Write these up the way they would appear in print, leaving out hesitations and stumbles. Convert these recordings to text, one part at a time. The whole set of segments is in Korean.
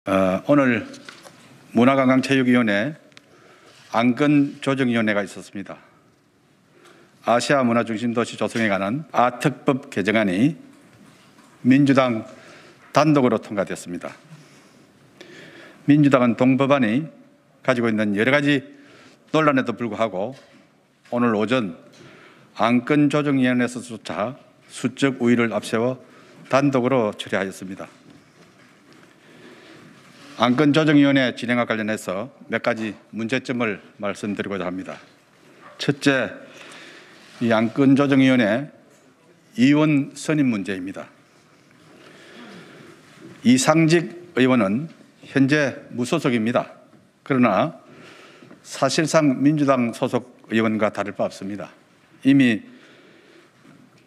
오늘 문화관광체육위원회 안건조정위원회가 있었습니다. 아시아 문화중심도시 조성에 관한 아특법 개정안이 민주당 단독으로 통과됐습니다. 민주당은 동법안이 가지고 있는 여러 가지 논란에도 불구하고 오늘 오전 안건조정위원회에서조차 수적 우위를 앞세워 단독으로 처리하였습니다. 안건조정위원회 진행과 관련해서 몇 가지 문제점을 말씀드리고자 합니다. 첫째, 이 안건조정위원회 의원 선임 문제입니다. 이상직 의원은 현재 무소속입니다. 그러나 사실상 민주당 소속 의원과 다를 바 없습니다. 이미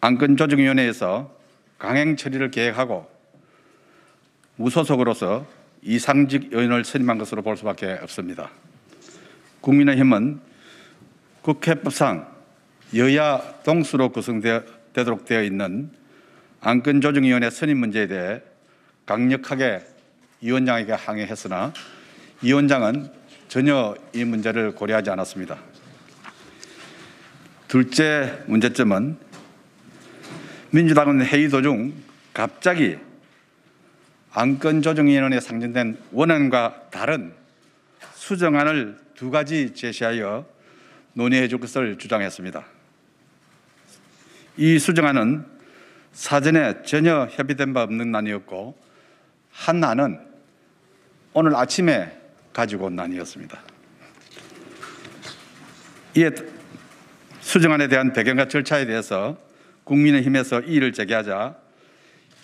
안건조정위원회에서 강행 처리를 계획하고 무소속으로서 이상직 의원을 선임한 것으로 볼 수밖에 없습니다. 국민의힘은 국회법상 여야 동수로 구성되도록 되어 있는 안건조정위원회 선임 문제에 대해 강력하게 위원장에게 항의했으나 위원장은 전혀 이 문제를 고려하지 않았습니다. 둘째 문제점은 민주당은 회의 도중 갑자기 안건조정위원회에 상정된 원안과 다른 수정안을 두 가지 제시하여 논의해 줄 것을 주장했습니다. 이 수정안은 사전에 전혀 협의된 바 없는 안이었고 한 안은 오늘 아침에 가지고 온 안이었습니다. 이에 수정안에 대한 배경과 절차에 대해서 국민의힘에서 이의를 제기하자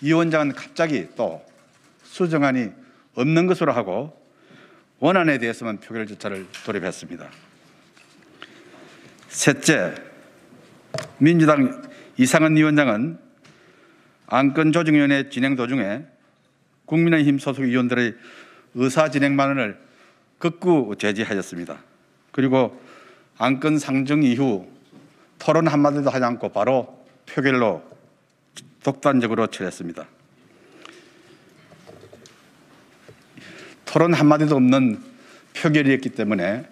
이 위원장은 갑자기 또 수정안이 없는 것으로 하고 원안에 대해서만 표결 절차를 돌입했습니다. 셋째, 민주당 이상은 위원장은 안건조정위원회 진행 도중에 국민의힘 소속 의원들의 의사진행만을 극구 제지하였습니다. 그리고 안건 상정 이후 토론 한마디도 하지 않고 바로 표결로 독단적으로 처리했습니다. 토론 한마디도 없는 표결이었기 때문에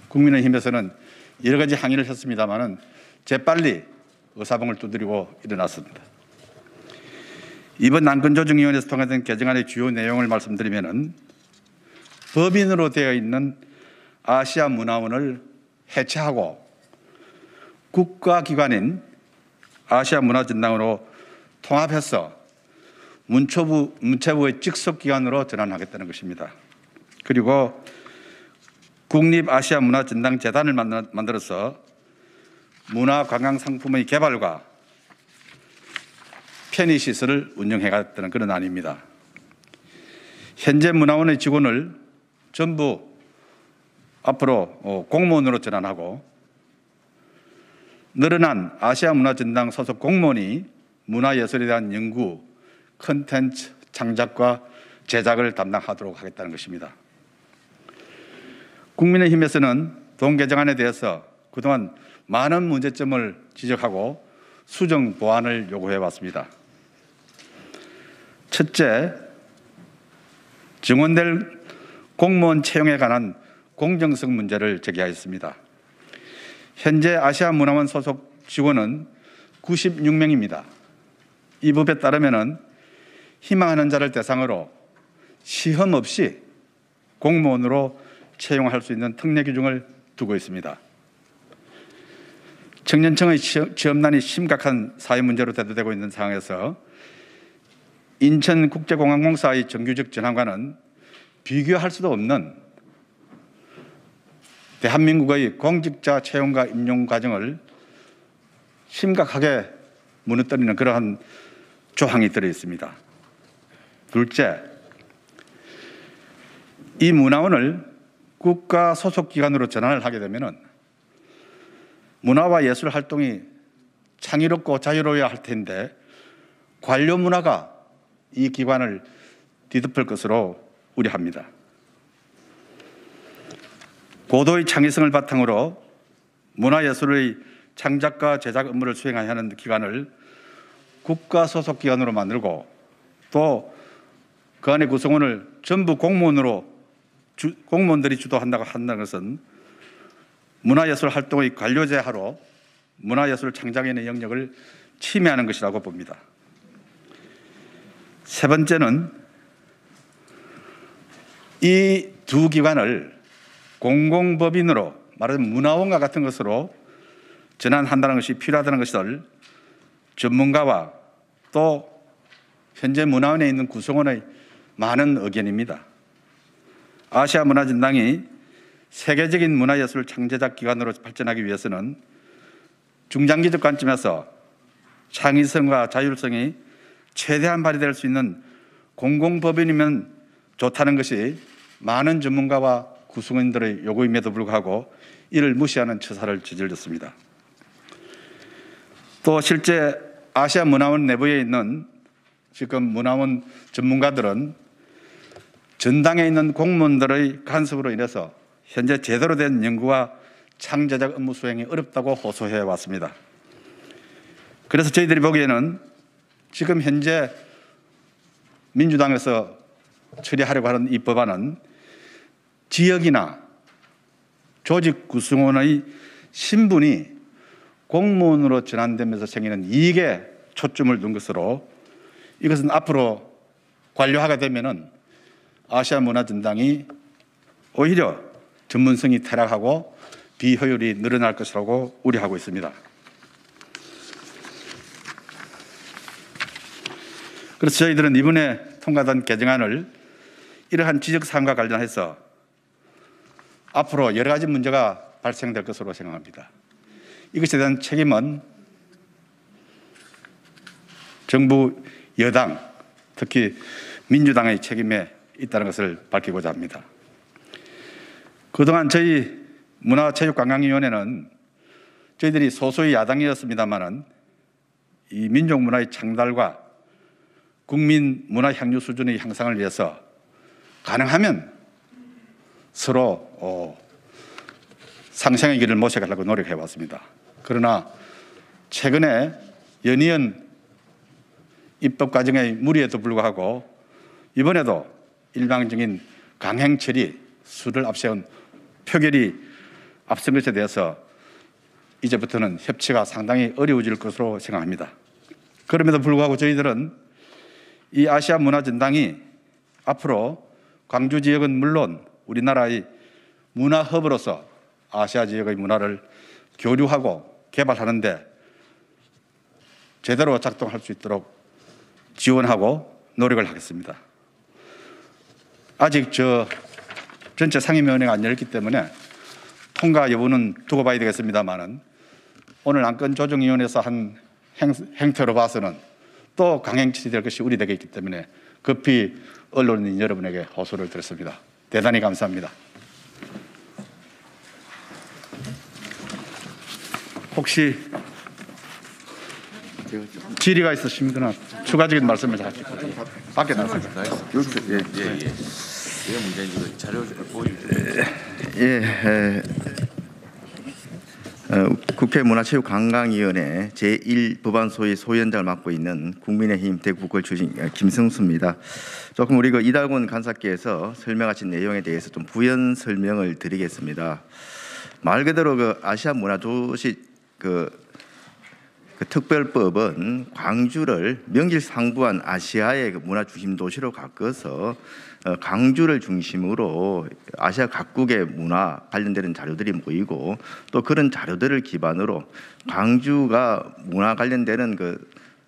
국민의힘에서는 여러 가지 항의를 했습니다마는 재빨리 의사봉을 두드리고 일어났습니다. 이번 안건조정위원회에서 통과된 개정안의 주요 내용을 말씀드리면은 법인으로 되어 있는 아시아 문화원을 해체하고 국가기관인 아시아 문화전당으로 통합해서 문체부의 직속기관으로 전환하겠다는 것입니다. 그리고 국립아시아문화전당재단을 만들어서 문화관광상품의 개발과 편의시설을 운영해가겠다는 그런 안입니다. 현재 문화원의 직원을 전부 앞으로 공무원으로 전환하고 늘어난 아시아문화전당 소속 공무원이 문화예술에 대한 연구, 콘텐츠 창작과 제작을 담당하도록 하겠다는 것입니다. 국민의힘에서는 동 개정안에 대해서 그동안 많은 문제점을 지적하고 수정 보완을 요구해 왔습니다. 첫째, 증원될 공무원 채용에 관한 공정성 문제를 제기하였습니다. 현재 아시아문화원 소속 직원은 96명입니다. 이 법에 따르면 희망하는 자를 대상으로 시험 없이 공무원으로 채용할 수 있는 특례 규정을 두고 있습니다. 청년층의 취업난이 심각한 사회 문제로 대두되고 있는 상황에서 인천국제공항공사의 정규직 전환과는 비교할 수도 없는 대한민국의 공직자 채용과 임용 과정을 심각하게 무너뜨리는 그러한 조항이 들어 있습니다. 둘째, 이 문화원을 국가 소속 기관으로 전환을 하게 되면 문화와 예술 활동이 창의롭고 자유로워야 할 텐데 관료 문화가 이 기관을 뒤덮을 것으로 우려합니다. 고도의 창의성을 바탕으로 문화예술의 창작과 제작 업무를 수행해야 하는 기관을 국가 소속 기관으로 만들고 또 그 안에 구성원을 전부 공무원들이 한다는 것은 문화예술 활동의 관료제하로 문화예술 창작인의 영역을 침해하는 것이라고 봅니다. 세 번째는 이 두 기관을 공공법인으로 말하자면 문화원과 같은 것으로 전환한다는 것이 필요하다는 것을 전문가와 또 현재 문화원에 있는 구성원의 많은 의견입니다. 아시아 문화전당이 세계적인 문화예술 창제작 기관으로 발전하기 위해서는 중장기적 관점에서 창의성과 자율성이 최대한 발휘될 수 있는 공공법인이면 좋다는 것이 많은 전문가와 구성원들의 요구임에도 불구하고 이를 무시하는 처사를 저질렀습니다. 또 실제 아시아 문화원 내부에 있는 지금 문화원 전문가들은 전당에 있는 공무원들의 간섭으로 인해서 현재 제대로 된 연구와 창제적 업무 수행이 어렵다고 호소해 왔습니다. 그래서 저희들이 보기에는 지금 현재 민주당에서 처리하려고 하는 이 법안은 지역이나 조직 구성원의 신분이 공무원으로 전환되면서 생기는 이익에 초점을 둔 것으로 이것은 앞으로 관료화가 되면은 아시아 문화전당이 오히려 전문성이 퇴락하고 비효율이 늘어날 것이라고 우려하고 있습니다. 그래서 저희들은 이번에 통과된 개정안을 이러한 지적사항과 관련해서 앞으로 여러 가지 문제가 발생될 것으로 생각합니다. 이것에 대한 책임은 정부 여당, 특히 민주당의 책임에 있다는 것을 밝히고자 합니다. 그동안 저희 문화체육관광위원회는 저희들이 소수의 야당이었습니다마는 이 민족문화의 창달과 국민 문화 향유 수준의 향상을 위해서 가능하면 서로 상생의 길을 모셔가려고 노력해 왔습니다. 그러나 최근에 연이은 입법 과정의 무리에도 불구하고 이번에도 일방적인 강행 처리, 수를 앞세운 표결이 앞선 것에 대해서 이제부터는 협치가 상당히 어려워질 것으로 생각합니다. 그럼에도 불구하고 저희들은 이 아시아 문화전당이 앞으로 광주 지역은 물론 우리나라의 문화허브로서 아시아 지역의 문화를 교류하고 개발하는 데 제대로 작동할 수 있도록 지원하고 노력을 하겠습니다. 아직 전체 상임위원회가 안 열렸기 때문에 통과 여부는 두고 봐야 되겠습니다만은 오늘 안건조정위원회에서 한 행태로 봐서는 또 강행 처리될 것이 우려되고 있기 때문에 급히 언론인 여러분에게 호소를 드렸습니다. 대단히 감사합니다. 혹시 질의가 있으시면 추가적인 말씀을 밖에 나가세요. 왜 문제인지 자료 보여주세요. 국회 문화체육관광위원회 제1법안 소위 소위원장을 맡고 있는 국민의힘 대구국회 출신 김성수입니다. 조금 우리 이달곤 간사께서 설명하신 내용에 대해서 좀 부연 설명을 드리겠습니다. 말 그대로 아시아 문화도시 특별법은 광주를 명실상부한 아시아의 문화 중심 도시로 바꿔서 광주를 중심으로 아시아 각국의 문화 관련되는 자료들이 모이고 또 그런 자료들을 기반으로 광주가 문화 관련되는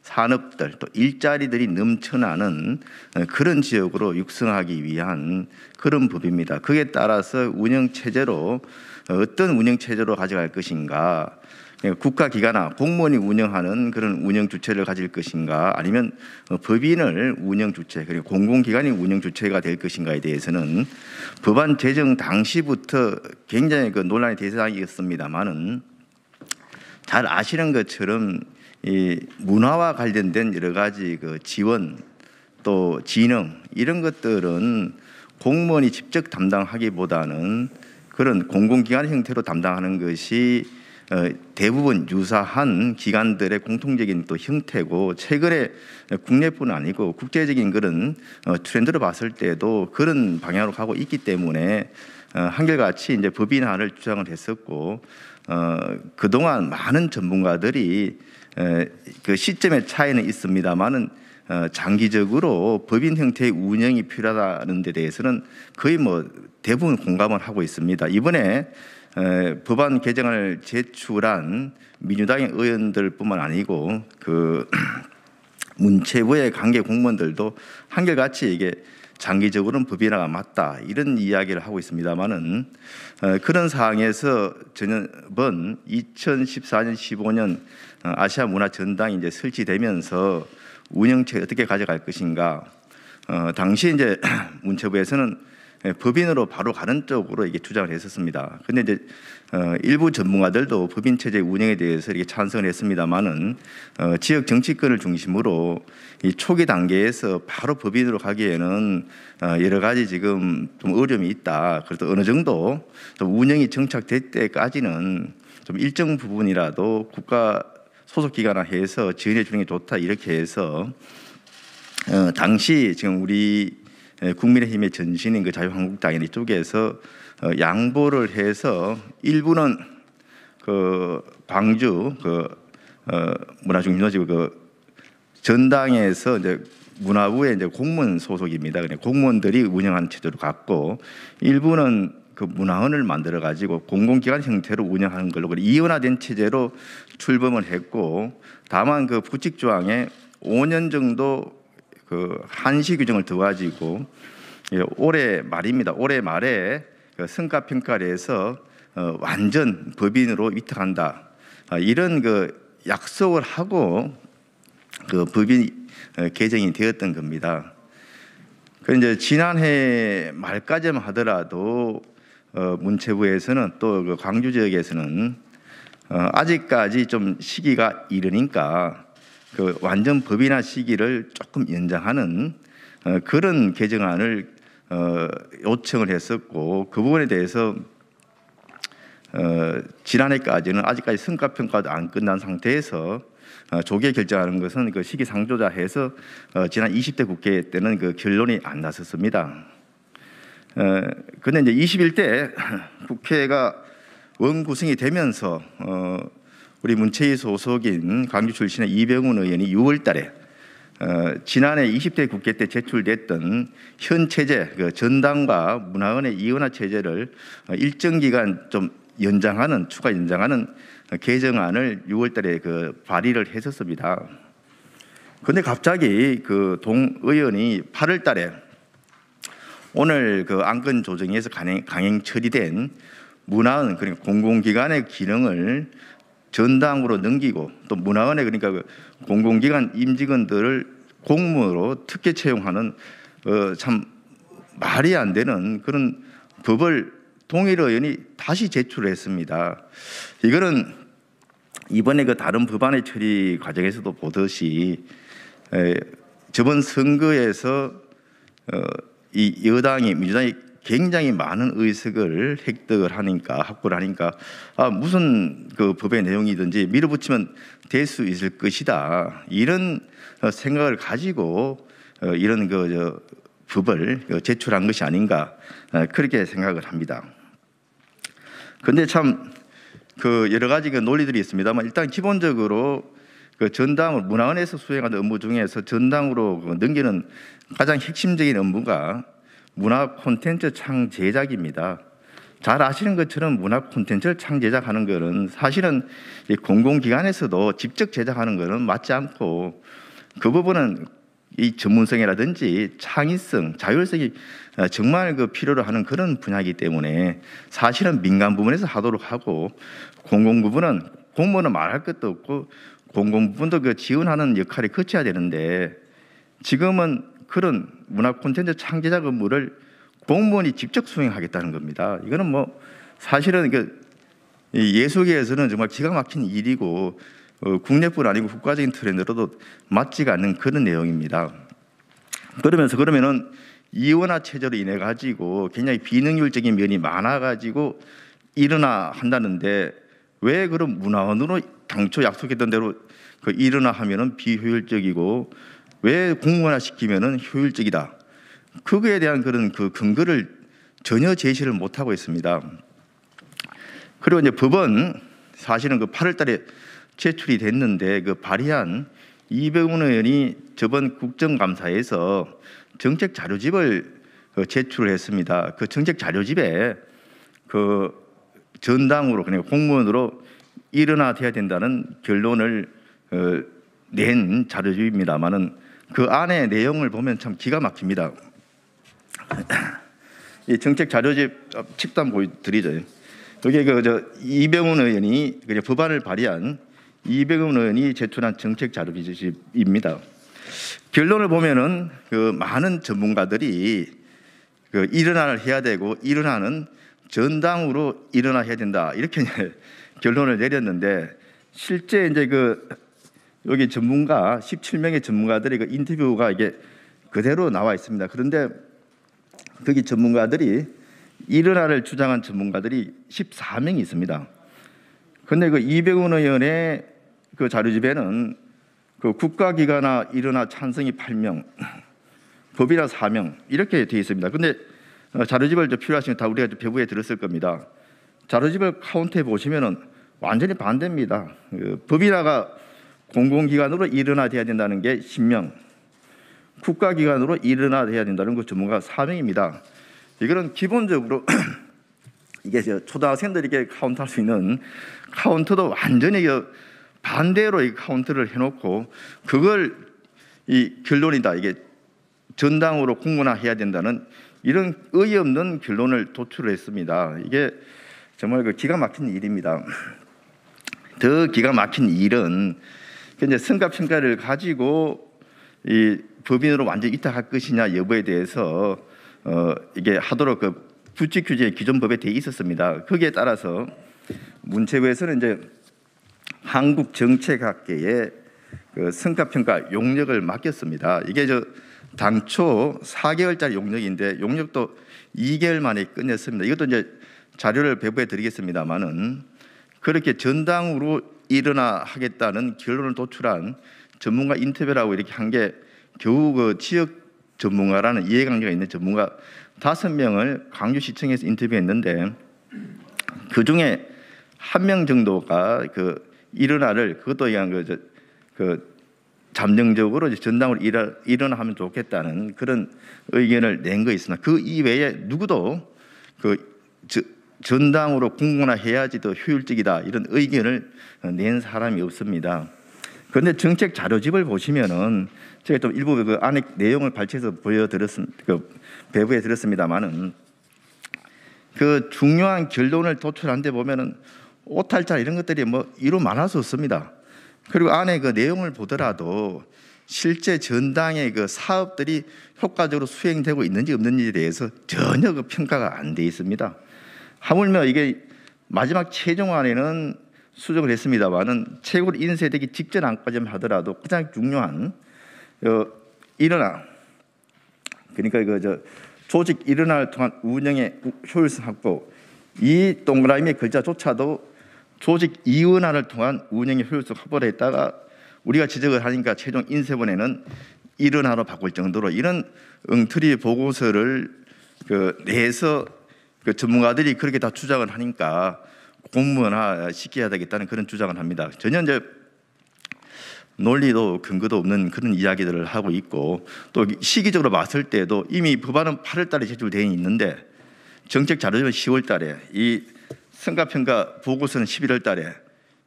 산업들 또 일자리들이 넘쳐나는 그런 지역으로 육성하기 위한 그런 법입니다. 그에 따라서 운영체제로 어떤 운영체제로 가져갈 것인가, 국가기관이나 공무원이 운영하는 그런 운영 주체를 가질 것인가, 아니면 법인을 운영 주체 그리고 공공기관이 운영 주체가 될 것인가에 대해서는 법안 제정 당시부터 굉장히 논란의 대상이었습니다만은 잘 아시는 것처럼 이 문화와 관련된 여러 가지 지원 또 진흥 이런 것들은 공무원이 직접 담당하기보다는 그런 공공기관 형태로 담당하는 것이 대부분 유사한 기관들의 공통적인 또 형태고 최근에 국내뿐 아니고 국제적인 그런 트렌드를 봤을 때도 그런 방향으로 가고 있기 때문에 한결같이 이제 법인화를 주장을 했었고 그동안 많은 전문가들이 그 시점의 차이는 있습니다만은 장기적으로 법인 형태의 운영이 필요하다는 데 대해서는 거의 뭐 대부분 공감을 하고 있습니다. 이번에 법안 개정을 제출한 민주당의 의원들뿐만 아니고 그 문체부의 관계 공무원들도 한결같이 이게 장기적으로는 법인화가 맞다 이런 이야기를 하고 있습니다만은 그런 상황에서 저번 2014년 15년 아시아 문화 전당이 이제 설치되면서 운영체 어떻게 가져갈 것인가 당시 이제 문체부에서는 법인으로 바로 가는 쪽으로 이게 주장을 했었습니다. 근데 이제 일부 전문가들도 법인 체제 운영에 대해서 이렇게 찬성을 했습니다만은 지역 정치권을 중심으로 이 초기 단계에서 바로 법인으로 가기에는 여러 가지 지금 좀 어려움이 있다. 그래도 어느 정도 좀 운영이 정착될 때까지는 좀 일정 부분이라도 국가 소속 기관화해서 지원해 주는 게 좋다 이렇게 해서 당시 지금 우리 국민의힘의 전신인 그 자유한국당이 이쪽에서 양보를 해서 일부는 그 광주 그 문화중심도시고 그 전당에서 이제 문화부의 이제 공무원 소속입니다. 그냥 공무원들이 운영하는 체제로 갔고 일부는 그 문화원을 만들어 가지고 공공기관 형태로 운영하는 걸로 이원화된 체제로 출범을 했고 다만 그 부칙 조항에 5년 정도 그 한시 규정을 더 가지고 올해 말입니다. 올해 말에 그 성과 평가를 해서 완전 법인으로 위탁한다. 이런 그 약속을 하고 그 법인 개정이 되었던 겁니다. 그 이제 지난해 말까지만 하더라도 문체부에서는 또 그 광주 지역에서는 아직까지 좀 시기가 이르니까 그 완전 법인화 시기를 조금 연장하는 그런 개정안을 요청을 했었고 그 부분에 대해서 지난해까지는 아직까지 성과평가도 안 끝난 상태에서 조기에 결정하는 것은 그 시기상조자해서 지난 20대 국회 때는 그 결론이 안 났었습니다. 그런데 이제 21대 국회가 원구성이 되면서 우리 문체위 소속인 광주 출신의 이병훈 의원이 6월달에 지난해 20대 국회 때 제출됐던 현 체제 그 전당과 문화원의 이원화 체제를 일정 기간 좀 연장하는 추가 연장하는 개정안을 6월달에 그 발의를 했었습니다. 그런데 갑자기 그 동 의원이 8월달에 오늘 그 안건 조정에서 강행 처리된 문화원 그러니까 공공기관의 기능을 전당으로 넘기고 또 문화원에 그러니까 그 공공기관 임직원들을 공무원으로 특혜 채용하는 참 말이 안 되는 그런 법을 동일 의원이 다시 제출을 했습니다. 이거는 이번에 그 다른 법안의 처리 과정에서도 보듯이 저번 선거에서 이 여당이 민주당이 굉장히 많은 의석을 획득을 하니까 확보를 하니까 무슨 그 법의 내용이든지 밀어붙이면 될 수 있을 것이다 이런 생각을 가지고 이런 그 법을 제출한 것이 아닌가 그렇게 생각을 합니다. 그런데 참 그 여러 가지 그 논리들이 있습니다만 일단 기본적으로 그 전당을 문화원에서 수행하는 업무 중에서 전당으로 넘기는 가장 핵심적인 업무가 문화 콘텐츠 창 제작입니다. 잘 아시는 것처럼 문화 콘텐츠를 창 제작하는 것은 사실은 공공기관에서도 직접 제작하는 것은 맞지 않고 그 부분은 이 전문성이라든지 창의성, 자율성이 정말 그 필요로 하는 그런 분야이기 때문에 사실은 민간 부분에서 하도록 하고 공공 부분은 공무원은 말할 것도 없고 공공 부분도 그 지원하는 역할이 거쳐야 되는데 지금은 그런 문화 콘텐츠 창 제작 업무를 공무원이 직접 수행하겠다는 겁니다. 이거는 뭐 사실은 그 예술계에서는 정말 기가 막힌 일이고 국내뿐 아니고 국가적인 트렌드로도 맞지가 않는 그런 내용입니다. 그러면은 이원화 체제로 인해 가지고 굉장히 비능률적인 면이 많아 가지고 일어나 한다는데 왜 그런 문화원으로 당초 약속했던 대로 그 일어나 하면은 비효율적이고 왜 공무원화 시키면은 효율적이다. 그거에 대한 그런 그 근거를 전혀 제시를 못 하고 있습니다. 그리고 이제 법은 사실은 그 8월달에 제출이 됐는데 그 발의한 이병훈 의원이 저번 국정감사에서 정책 자료집을 제출을 했습니다. 그 정책 자료집에 그 전당으로 그러니까 공무원으로 일어나야 된다는 결론을 낸 자료집입니다만은 그 안에 내용을 보면 참 기가 막힙니다. 이 정책 자료집 칩단 보여드리죠. 여기 이병훈 의원이 법안을 발의한 이병훈 의원이 제출한 정책 자료집입니다. 결론을 보면은 그 많은 전문가들이 그 일어나를 해야 되고 일어나는 전당으로 일어나야 된다 이렇게 결론을 내렸는데 실제 이제 그 여기 전문가 17명의 전문가들이 그 인터뷰가 이게 그대로 나와 있습니다. 그런데 거기 전문가들이 일어나를 주장한 전문가들이 14명이 있습니다. 그런데 그 이병훈 의원의 그 자료집에는 그 국가기관화 일어나 찬성이 8명, 법이라 4명 이렇게 되어 있습니다. 그런데 자료집을 필요하시면 다 우리가 배부에 들었을 겁니다. 자료집을 카운트해 보시면은 완전히 반대입니다. 그 법인화가 공공기관으로 일어나야 된다는 게 10명, 국가기관으로 일어나야 된다는 그 전문가 4명입니다. 이거는 기본적으로 이게 초등학생들이 이렇게 카운트할 수 있는 카운트도 완전히 반대로 이 카운트를 해놓고 그걸 이 결론이다. 이게 전당으로 공문화해야 된다는 이런 어이없는 결론을 도출을 했습니다. 이게 정말 그 기가 막힌 일입니다. 더 기가 막힌 일은 이제 성과평가를 가지고 이 법인으로 완전히 위탁할 것이냐 여부에 대해서 이게 하도록 그 규칙 규제 기존 법에 돼 있었습니다. 거기에 따라서 문체부에서는 이제 한국정책학계에 그 성과평가 용역을 맡겼습니다. 이게 당초 4개월짜리 용역인데 용역도 2개월 만에 끝냈습니다. 이것도 이제 자료를 배부해 드리겠습니다만은 그렇게 전당으로 일어나 하겠다는 결론을 도출한 전문가 인터뷰라고 이렇게 한 게 겨우 그 지역 전문가라는 이해관계가 있는 전문가 5명을 광주시청에서 인터뷰했는데 그 중에 1명 정도가 그 일어나를 그것도 그냥 그 잠정적으로 전당으로 일어나하면 좋겠다는 그런 의견을 낸 거 있습니다. 그 이외에 누구도 그 전당으로 공문화해야지 더 효율적이다 이런 의견을 낸 사람이 없습니다. 그런데 정책 자료집을 보시면은 제가 좀 일부 그 안에 내용을 발췌해서 배부해 드렸습니다만은 그 중요한 결론을 도출한 데 보면은 오탈자 이런 것들이 뭐 이루 말할 수 없습니다. 그리고 안에 그 내용을 보더라도 실제 전당의 그 사업들이 효과적으로 수행되고 있는지 없는지에 대해서 전혀 그 평가가 안 돼 있습니다. 하물며 이게 마지막 최종안에는 수정을 했습니다만은 최고로 인쇄되기 직전 안까지만 하더라도 가장 중요한 일어나 그러니까 조직 일어나를 통한 운영의 효율성 확보 이 동그라미 글자조차도 조직 이원화를 통한 운영의 효율성 확보를 했다가 우리가 지적을 하니까 최종 인쇄본에는 일어나로 바꿀 정도로 이런 엉터리 보고서를 내서 그 전문가들이 그렇게 다 주장을 하니까 공무원화 시켜야 되겠다는 그런 주장을 합니다. 전혀 이제 논리도 근거도 없는 그런 이야기들을 하고 있고 또 시기적으로 봤을 때도 이미 법안은 8월 달에 제출되어 있는데 정책 자료는 10월 달에 이 성과평가 보고서는 11월 달에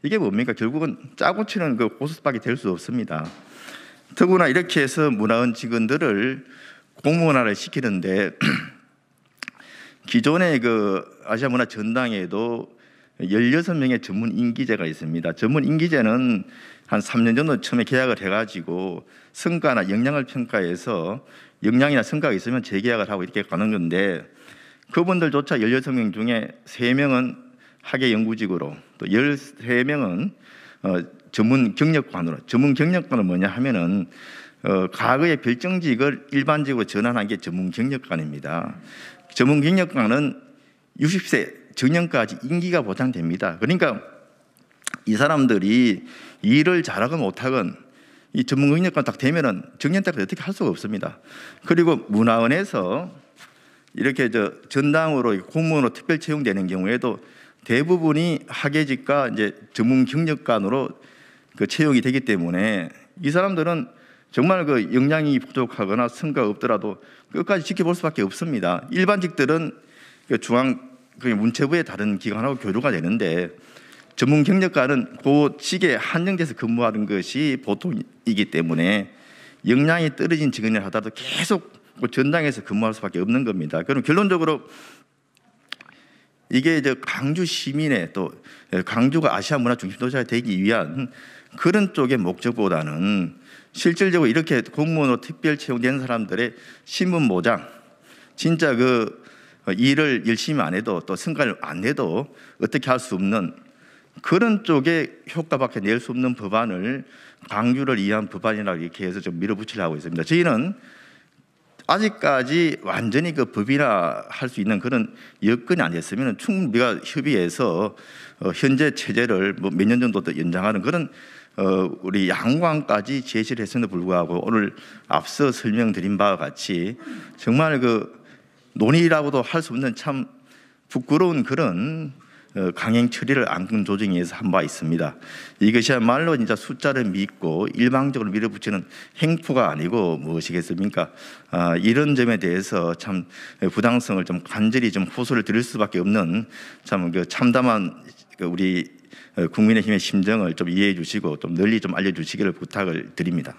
이게 뭡니까? 결국은 짜고 치는 그 고스톱밖에 될 수 없습니다. 더구나 이렇게 해서 문화원 직원들을 공무원화를 시키는데 기존의 그 아시아 문화 전당에도 16명의 전문 인기제가 있습니다. 전문 인기제는 한 3년 정도 처음에 계약을 해가지고 성과나 역량을 평가해서 역량이나 성과가 있으면 재계약을 하고 이렇게 가는 건데 그분들조차 16명 중에 3명은 학예 연구직으로 또 13명은 전문 경력관으로 전문 경력관은 뭐냐 하면은 과거의 별정직을 일반직으로 전환한 게 전문 경력관입니다. 전문 경력관은 60세 정년까지 임기가 보장됩니다. 그러니까 이 사람들이 일을 잘하건 못하건 이 전문 경력만 딱 되면은 정년 때까지 어떻게 할 수가 없습니다. 그리고 문화원에서 이렇게 전당으로 공무원으로 특별 채용되는 경우에도 대부분이 학예직과 이제 전문 경력관으로 그 채용이 되기 때문에 이 사람들은 정말 그 역량이 부족하거나 성과가 없더라도 끝까지 지켜볼 수밖에 없습니다. 일반직들은 그 문체부의 다른 기관하고 교류가 되는데 전문 경력관은 그 직에 한정돼서 근무하는 것이 보통이기 때문에 역량이 떨어진 직원을 하다도 계속 그 전당에서 근무할 수밖에 없는 겁니다. 그럼 결론적으로 이게 이제 광주 시민의 또 광주가 아시아 문화 중심 도시가 되기 위한 그런 쪽의 목적보다는 실질적으로 이렇게 공무원으로 특별 채용된 사람들의 신분 보장, 진짜 그 일을 열심히 안 해도 또 성과를 안 내도 어떻게 할 수 없는 그런 쪽에 효과밖에 낼 수 없는 법안을 광주를 위한 법안이라고 이렇게 해서 좀 밀어붙이려고 하고 있습니다. 저희는 아직까지 완전히 그 법인화할 수 있는 그런 여건이 안 됐으면 충분히 우리가 협의해서 현재 체제를 뭐 몇 년 정도 더 연장하는 그런 우리 양광까지 제시를 했음에도 불구하고 오늘 앞서 설명드린 바와 같이 정말 그 논의라고도 할 수 없는 참 부끄러운 그런 강행 처리를 안건 조정위에서 한 바 있습니다. 이것이야말로 진짜 숫자를 믿고 일방적으로 밀어붙이는 행포가 아니고 무엇이겠습니까? 이런 점에 대해서 참 부당성을 좀 간절히 좀 호소를 드릴 수밖에 없는 참 그 참담한 우리 국민의힘의 심정을 좀 이해해 주시고 좀 널리 좀 알려주시기를 부탁을 드립니다.